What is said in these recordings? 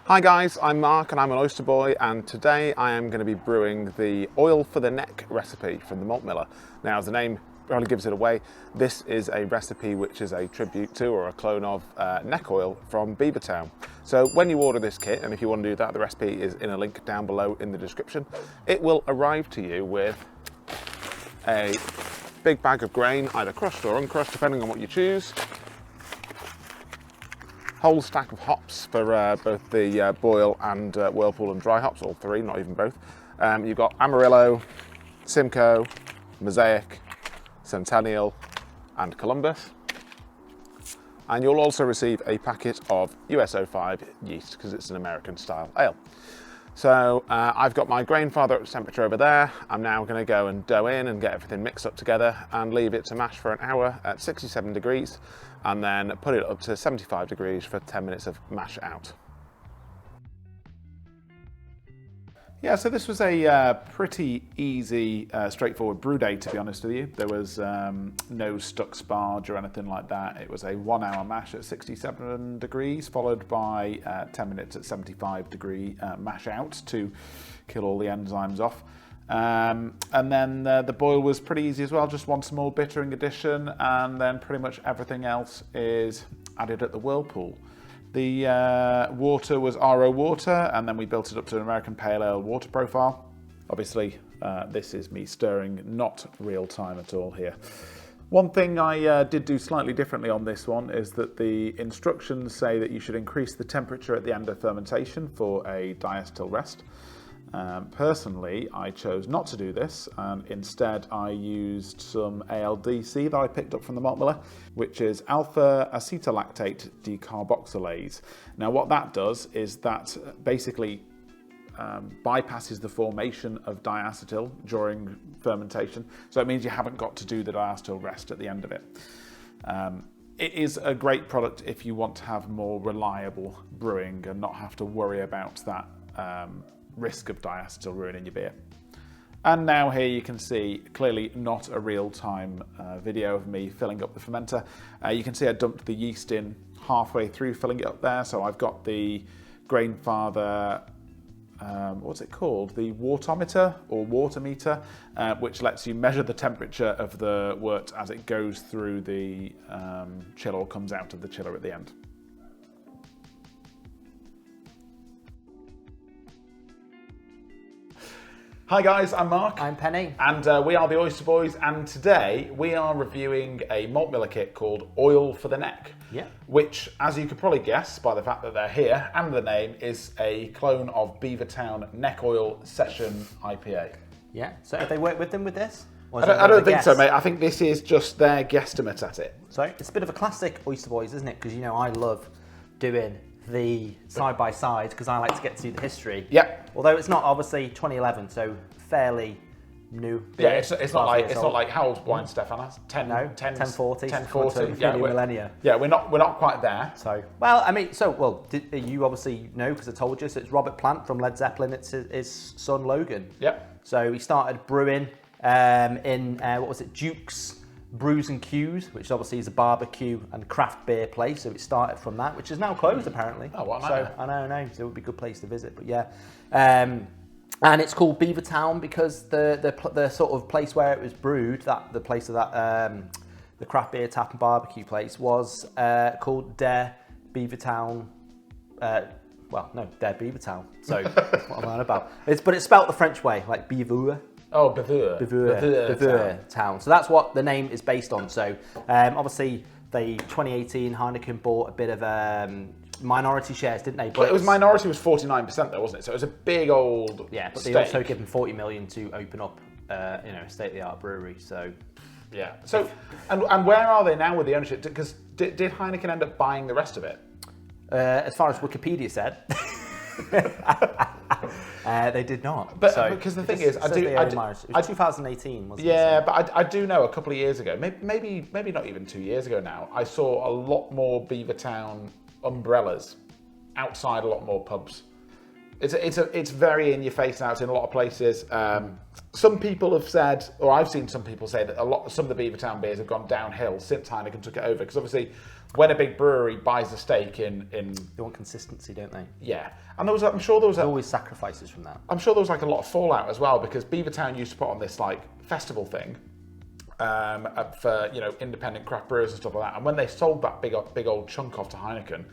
Hi guys, I'm Mark and I'm an oyster boy, and today I am going to be brewing the oil for the neck recipe from the Malt Miller. Now, as the name probably gives it away, this is a recipe which is a tribute to or a clone of neck oil from Beavertown. So when you order this kit, and if you want to do that, the recipe is in a link down below in the description. It will arrive to you with a big bag of grain, either crushed or uncrushed, depending on what you choose. Whole stack of hops for both the boil and whirlpool and dry hops, all three, not even both. You've got Amarillo, Simcoe, Mosaic, Centennial and Columbus. And you'll also receive a packet of US-05 yeast because it's an American style ale. So I've got my grain father at temperature over there. I'm now going to go and dough in and get everything mixed up together and leave it to mash for an hour at 67 degrees and then put it up to 75 degrees for 10 minutes of mash out. Yeah, so this was a pretty easy, straightforward brew day, to be honest with you. There was no stuck sparge or anything like that. It was a 1 hour mash at 67 degrees, followed by 10 minutes at 75 degree mash out to kill all the enzymes off. And then the boil was pretty easy as well, just one small bittering addition, and then pretty much everything else is added at the whirlpool. The water was RO water, and then we built it up to an American Pale Ale water profile. Obviously, this is me stirring, not real time at all here. One thing I did do slightly differently on this one is that the instructions say that you should increase the temperature at the end of fermentation for a diacetyl rest. Personally, I chose not to do this, and instead I used some ALDC that I picked up from the Malt Miller, which is alpha acetolactate decarboxylase. Now what that does is that basically bypasses the formation of diacetyl during fermentation, so it means you haven't got to do the diacetyl rest at the end of it. It is a great product if you want to have more reliable brewing and not have to worry about that risk of diacetyl ruining your beer. And now here you can see clearly not a real-time video of me filling up the fermenter. You can see I dumped the yeast in halfway through filling it up there, so I've got the grain father, what's it called? The wortometer or water meter, which lets you measure the temperature of the wort as it goes through the chiller or comes out of the chiller at the end. Hi guys, I'm Mark. I'm Penny. And we are the Oyster Boys, and today we are reviewing a Malt Miller kit called Oil for the Neck. Yeah. Which, as you could probably guess by the fact that they're here and the name, is a clone of Beavertown Neck Oil Session IPA. Yeah, so have they worked with them with this? I don't think so, mate. I think this is just their guesstimate at it. So it's a bit of a classic Oyster Boys, isn't it? Because, you know, I love doing the side-by-side because I like to get to the history. Yeah. Although it's not obviously 2011, so fairly new beer. Yeah, it's not like how old's wine, Stefan? 1040. 1040. Yeah, millennia. Yeah, we're not quite there. So well, I mean, you obviously know because I told you. So it's Robert Plant from Led Zeppelin. It's his son Logan. Yep. So he started brewing in what was it, Duke's Brews and Q's, which obviously is a barbecue and craft beer place. So it started from that, which is now closed apparently. Oh, what? So I know. So it would be a good place to visit. But yeah, and it's called Beavertown because the sort of place where it was brewed, the place of that the craft beer tap and barbecue place was called Der Beavertown. Der Beavertown. So what am I on about? But it's spelt the French way, like Beaver. Oh, Beavertown. Town. So that's what the name is based on. So obviously, the 2018 Heineken bought a bit of minority shares, didn't they? But it was minority was 49% though, wasn't it? So it was a big old but stake. they also given 40 million to open up, a state-of-the-art brewery. So yeah. So and where are they now with the ownership? Because did Heineken end up buying the rest of it? As far as Wikipedia said. They did not. But because the thing is, it was 2018, wasn't it? Yeah, but I do know a couple of years ago, maybe not even 2 years ago now, I saw a lot more Beavertown umbrellas outside a lot more pubs. It's very in your face now. It's in a lot of places. Some people have said, or I've seen some people say that some of the Beavertown beers have gone downhill since Heineken took it over, because obviously when a big brewery buys a stake in They want consistency, don't they? yeah, and I'm sure there was There's always sacrifices from that. I'm sure there was like a lot of fallout as well, because Beavertown used to put on this like festival thing for independent craft brewers and stuff like that. And when they sold that big old chunk off to Heineken,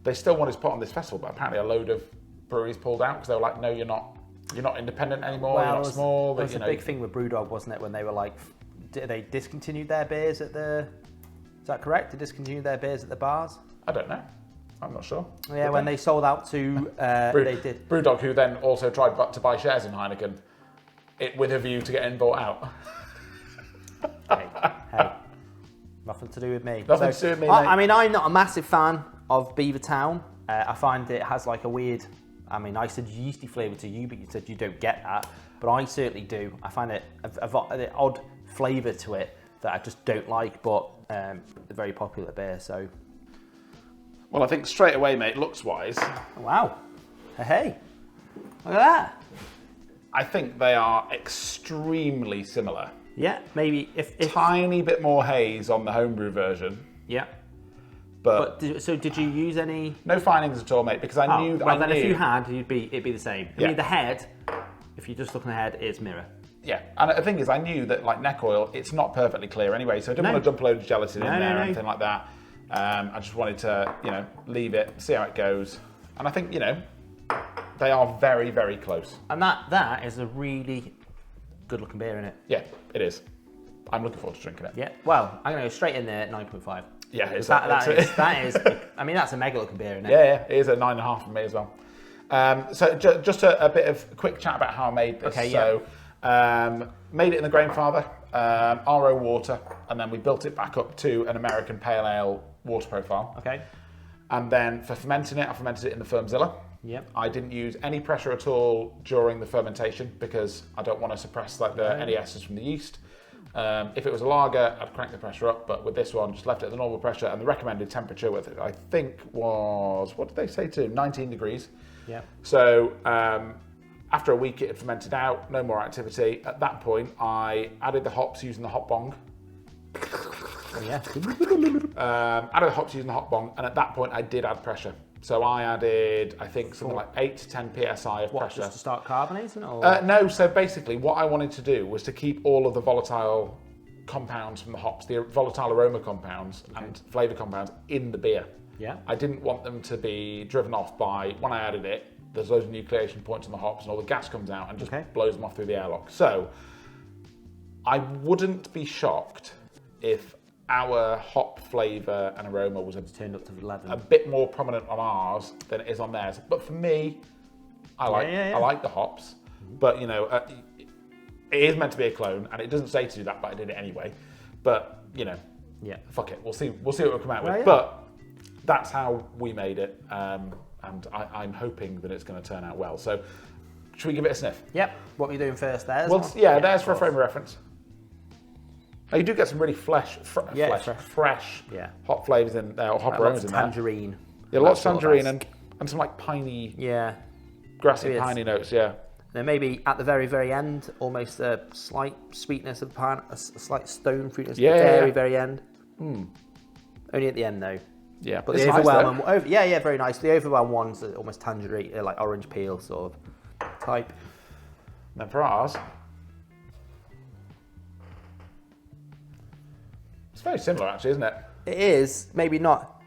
they still wanted to put on this festival, but apparently a load of breweries pulled out because they were like, no, you're not independent anymore. You're not small. There was a big thing with Brewdog, wasn't it? When they were like, they discontinued their beers at the. Is that correct? They discontinued their beers at the bars. I don't know. I'm not sure. Yeah, when they sold out to, they did. Brewdog, who then also tried to buy shares in Heineken, with a view to getting bought out. Hey, nothing to do with me. Nothing to do with me, I mean, I'm not a massive fan of Beavertown. I find it has like a weird. I mean, I said yeasty flavour to you, but you said you don't get that. But I certainly do. I find it an odd flavour to it that I just don't like, but a very popular beer. So, well, I think straight away, mate, looks-wise. Wow. Hey, look at that. I think they are extremely similar. Yeah, maybe if tiny bit more haze on the homebrew version. Yeah. But did you use any? No findings at all, mate, because I knew that. Well, then if you had, it'd be the same. Yeah. I mean, the head, if you're just looking ahead, it's mirror. Yeah, and the thing is, I knew that like neck oil, it's not perfectly clear anyway, so I didn't want to dump a load of gelatin in there or anything like that. I just wanted to, leave it, see how it goes, and I think they are very, very close. And that is a really good-looking beer, isn't it? Yeah, it is. I'm looking forward to drinking it. Yeah. Well, I'm going to go straight in there at 9.5. Yeah, it's that is. I mean, that's a mega looking beer, isn't it? Yeah, it is at 9.5 for me as well. So just a bit of quick chat about how I made this. Okay, yeah. So made it in the Grainfather, RO water, and then we built it back up to an American Pale Ale water profile. Okay. And then for fermenting it, I fermented it in the Firmzilla. Yep. I didn't use any pressure at all during the fermentation because I don't want to suppress any esters from the yeast. If it was a lager, I'd crank the pressure up, but with this one, just left it at the normal pressure, and the recommended temperature with it, I think, was, what did they say to? 19 degrees. Yeah. So after a week, it had fermented out, no more activity. At that point, I added the hops using the hop bong. Oh, yeah. Added the hops using the hop bong, and at that point, I did add pressure. So I added, I think, something like 8 to 10 psi of pressure. Just to start carbonating? Or? No, so basically what I wanted to do was to keep all of the volatile compounds from the hops, the volatile aroma compounds and flavour compounds in the beer. Yeah. I didn't want them to be driven off by, when I added it, there's loads of nucleation points on the hops and all the gas comes out and just blows them off through the airlock. So I wouldn't be shocked if our hop flavour and aroma was turned up to 11. A bit more prominent on ours than it is on theirs. But for me, I like the hops. But it is meant to be a clone, and it doesn't say to do that, but I did it anyway. But fuck it, we'll see what we come out with. Yeah. But that's how we made it, and I'm hoping that it's going to turn out well. So, should we give it a sniff? Yep. What are you doing first? There. Well, there's for a frame of reference. Now, you do get some really fresh hop flavours in there, or hop aromas in there. Tangerine. Yeah, lots of tangerine and some like piney, grassy piney notes, yeah. Then maybe at the very, very end, almost a slight sweetness of pine, a slight stone fruitness at the very end. Only at the end though. Yeah, but the overwhelming, very nice. The overwhelming ones are almost tangerine, like orange peel sort of type. And then for ours, it's very similar actually, isn't it? It is, maybe not.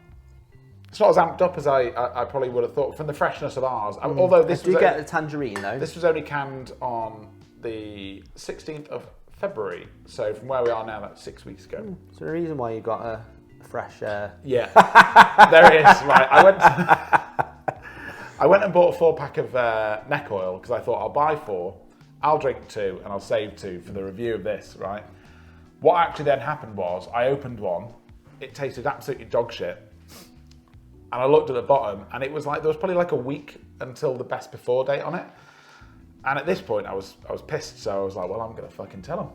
It's not as amped up as I probably would have thought from the freshness of ours. Although this do get the tangerine though. This was only canned on the 16th of February, so from where we are now, that's 6 weeks ago. Is there a reason why you got a fresh? Yeah, there is. Right, I went and bought a 4-pack of neck oil because I thought I'll buy 4, I'll drink 2, and I'll save 2 for the review of this. Right. What actually then happened was I opened one, it tasted absolutely dog shit. And I looked at the bottom and it was like, there was probably like a week until the best before date on it. And at this point I was pissed. So I was like, well, I'm going to fucking tell him.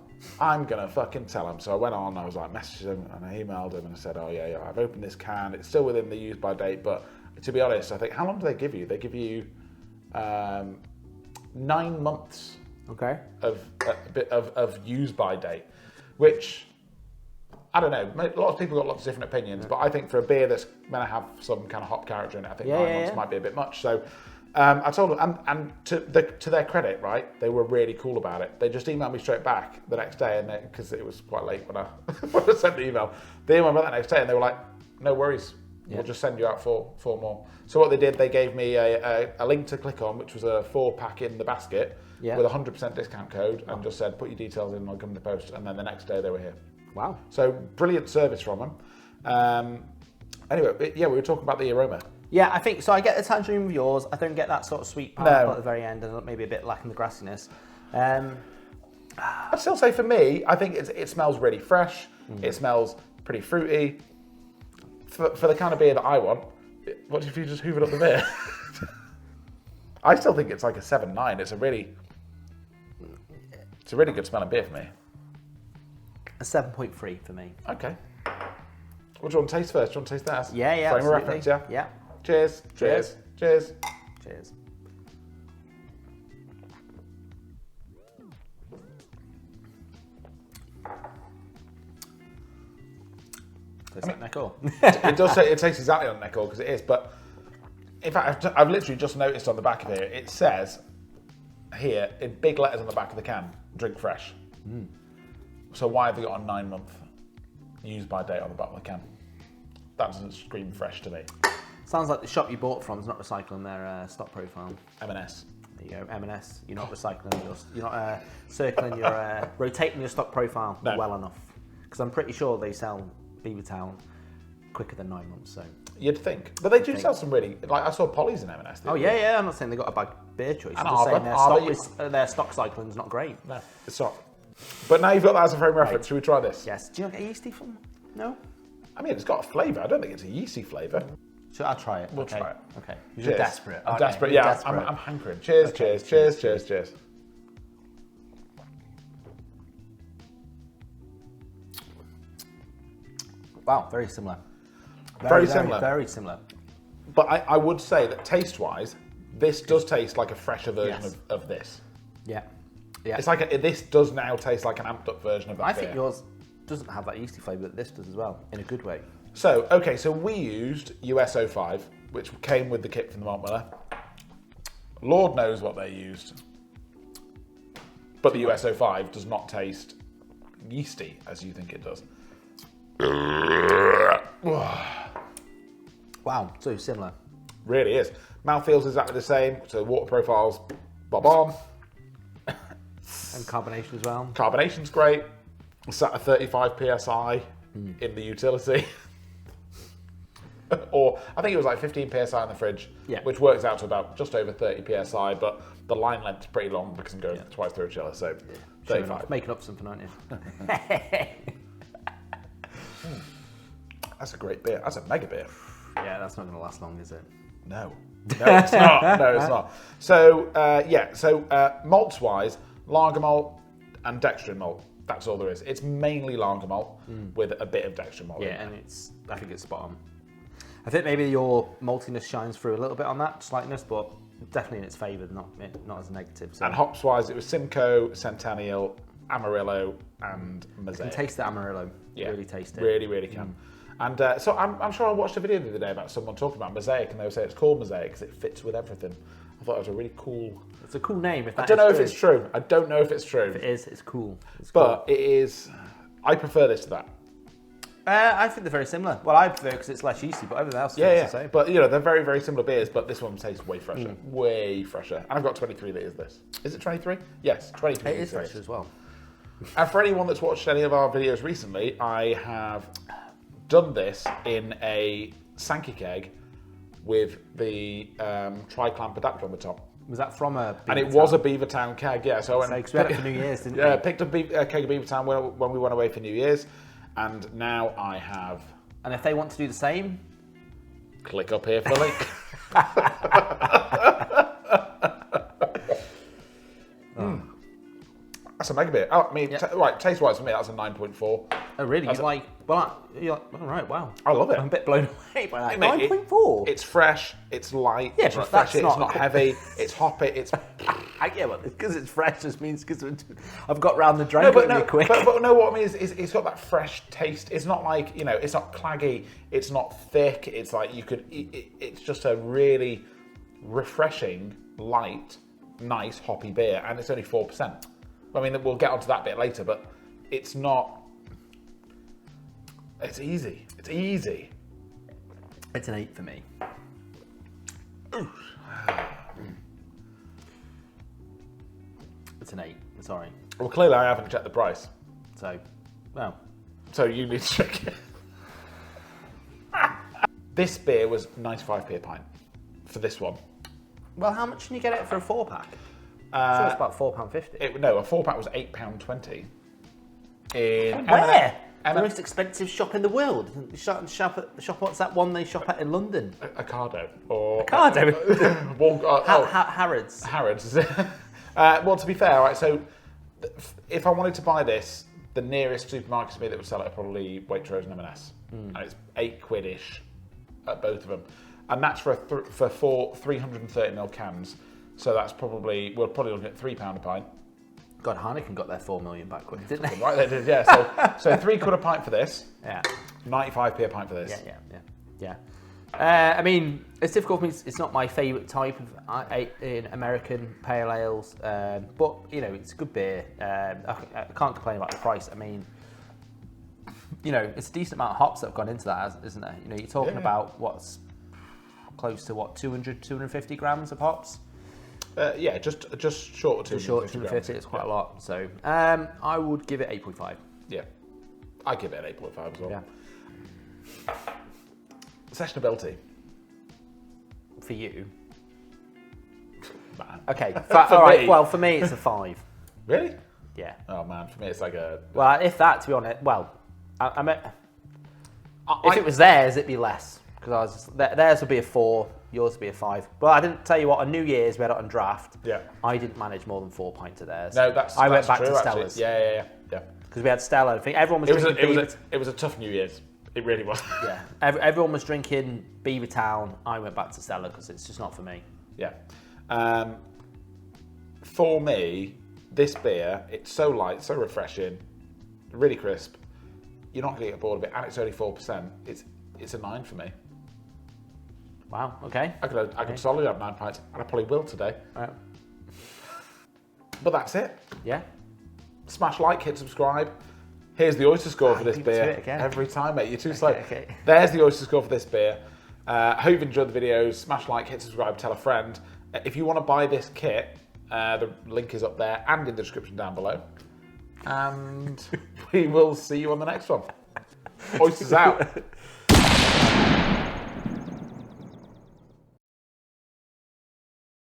So I went on, I was like, messaged him and I emailed him and I said, oh yeah, I've opened this can. It's still within the use by date. But to be honest, I think, how long do they give you? They give you 9 months of use by date, which I don't know. Lots of people got lots of different opinions, but I think for a beer that's going to have some kind of hop character in it, I think 9 months might be a bit much. So I told them, and to their credit, right, they were really cool about it. They just emailed me straight back the next day, and because it was quite late when I, when I sent the email, they emailed me that next day, and they were like, "No worries, we'll just send you out four more." So what they did, they gave me a link to click on, which was a 4-pack in the basket with a 100% discount code, and just said, "Put your details in, and I'll come in the post." And then the next day they were here. Wow. So brilliant service from them. Anyway, yeah, we were talking about the aroma. Yeah, I think so. I get the tangerine with yours. I don't get that sort of sweet pineapple at the very end, and maybe a bit lacking the grassiness. I'd still say for me, I think it smells really fresh. It smells pretty fruity. For the kind of beer that I want, what if you just hoovered up the beer? I still think it's like a 7-9. It's a really good smelling beer for me. A 7.3 for me. Okay. What do you want to taste first? Do you want to taste that? Yeah, Frame of reference, yeah? Yeah. Cheers. Cheers. Cheers. Cheers. Tastes like Nickel. It does say, it tastes exactly like Nickel, because it is, but in fact, I've literally just noticed on the back of here, it says here, in big letters on the back of the can, drink fresh. So why have they got a 9-month use by date on the back of the can? That doesn't scream fresh to me. Sounds like the shop you bought from is not recycling their stock profile. M&S. There you go, M&S. You're not recycling you're not circling your, rotating your stock profile well enough. Because I'm pretty sure they sell Beavertown quicker than 9 months, so. You'd think. But they do sell some really, like I saw Polly's in M&S. Oh yeah, I'm not saying they got a bad beer choice. And I'm just saying their stock cycling's not great. No, it's not. But now you've got that as a frame reference, should we try this? Yes. Do you not get a yeasty from? No? I mean, it's got a flavour. I don't think it's a yeasty flavour. So I'll try it. We'll try it. Okay. You're desperate. I'm desperate, yeah. Desperate. I'm hankering. Cheers, cheers, cheers, cheers, cheers. Wow, very similar. Very similar. Very similar. But I would say that taste-wise, this does taste like a fresher version of this. Yeah. Yeah. It's like this does now taste like an amped up version of that I beer. think yours doesn't have that yeasty flavour that this does as well, in a good way. So, okay, so we used US 05, which came with the kit from the Malt Miller. Lord knows what they used. But the US 05 does not taste yeasty as you think it does. Wow, so similar. Really is. Mouthfeel's exactly the same, so water profiles, bob-on. And carbonation as well. Carbonation's great. Sat at 35 PSI in the utility. Or I think it was like 15 PSI in the fridge, which works out to about just over 30 PSI, but the line length's pretty long because I'm going twice through a chiller, so 35. Making up something, aren't you? That's a great beer. That's a mega beer. Yeah, that's not going to last long, is it? No. No, it's not. No, it's not. So, malts-wise, lager malt and dextrin malt. That's all there is. It's mainly lager malt with a bit of dextrin malt. Yeah, and I think it's spot on. I think maybe your maltiness shines through a little bit on that slightness, but definitely in its favour, not as a negative. So. And hops-wise, it was Simcoe, Centennial, Amarillo, and Mosaic. You can taste the Amarillo. Yeah, really taste it. Really, really can. And so I'm sure I watched a video the other day about someone talking about Mosaic, and they would say it's called Mosaic because it fits with everything. I thought it was a really cool... It's a cool name. I don't know if it's true. I don't know if it's true. If it is, it's cool. But it is... I prefer this to that. I think they're very similar. Well, I prefer because it's less yeasty, but everything else tastes the same. But you know, they're very, very similar beers, but this one tastes way fresher. Way fresher. And I've got 23 that is this. Is it 23? Yes, 23. It is fresher as well. And for anyone that's watched any of our videos recently, I have done this in a Sankey keg with the tri-clamp adapter on the top. Was that from a Beavertown? And it was a Beavertown keg, yeah. So I went... we had it for New Year's, didn't we? Yeah, picked up a keg of Beavertown when we went away for New Year's. And now I have... And if they want to do the same? Click up here for the link. That's a mega beer. Oh, I mean, right, taste-wise for me, that's a 9.4. Oh, really? You're like, all right, wow. I love it. I'm a bit blown away by that. 9.4? It's fresh, it's light, yeah, it's refreshing, it's not heavy, it's hoppy, it's... Yeah, well, because it's fresh just means because I've got round the drink really quick. But no, what I mean is it's got that fresh taste. It's not like, you know, it's not claggy, it's not thick. It's like you could, it's just a really refreshing, light, nice hoppy beer, and it's only 4%. I mean, we'll get onto that bit later, but it's not. It's easy. It's easy. It's an 8 for me. It's an 8. Sorry. Well, clearly I haven't checked the price. So, well. So you need to check it. This beer was 95p a pint for this one. Well, how much can you get it for a 4-pack? So it's about £4.50. No, a 4-pack was £8.20. In Where? The most expensive shop in the world. What's that one they shop at in London? Ocado. Or Ocado? Harrods. Harrods. Well, to be fair, right, so if I wanted to buy this, the nearest supermarket to me that would sell it are probably Waitrose and M&S. And it's £8-ish at both of them. And that's for 330ml cans. So that's probably, we're probably looking at £3 a pint. God, Heineken got their 4 million back quick, didn't they? Right, they did, yeah. So £3 a pint for this. Yeah. 95p a pint for this. Yeah. I mean, it's difficult for me. It's not my favourite type of in American pale ales, but you know, it's a good beer. I can't complain about the price. I mean, you know, it's a decent amount of hops that have gone into that, isn't there? You know, you're talking about what's close to 250 grams of hops. Yeah, just short of 250. Short of 250, it's quite a lot. So I would give it 8.5. Yeah, I give it an 8.5 as well. Yeah. Sessionability. For you. Man. Okay. All right. Well, for me, it's a 5. Really? Yeah. Oh man, for me it's like a. Well, if that, to be honest, if it was theirs, it'd be less because theirs would be a 4, yours would be a 5. But I didn't tell you what. On New Year's, we had it on draft. Yeah. I didn't manage more than 4 pints of theirs. No, I went back true, to Stella's. Yeah. Because we had Stella. I think everyone was drinking. It was a tough New Year's. It really was. Yeah. Everyone was drinking Beavertown. I went back to Stella because it's just not for me. Yeah. For me, this beer, it's so light, so refreshing, really crisp. You're not going to get bored of it, and it's only 4%. It's a 9 for me. Wow. Okay. I could solidly have 9 pints, and I probably will today. Right. But that's it. Yeah. Smash like, hit subscribe. Here's the oyster score for this beer. Every time, mate. You're too slow. Okay. There's the oyster score for this beer. Hope you've enjoyed the videos. Smash like, hit subscribe, tell a friend. If you want to buy this kit, the link is up there and in the description down below. And we will see you on the next one. Oysters out.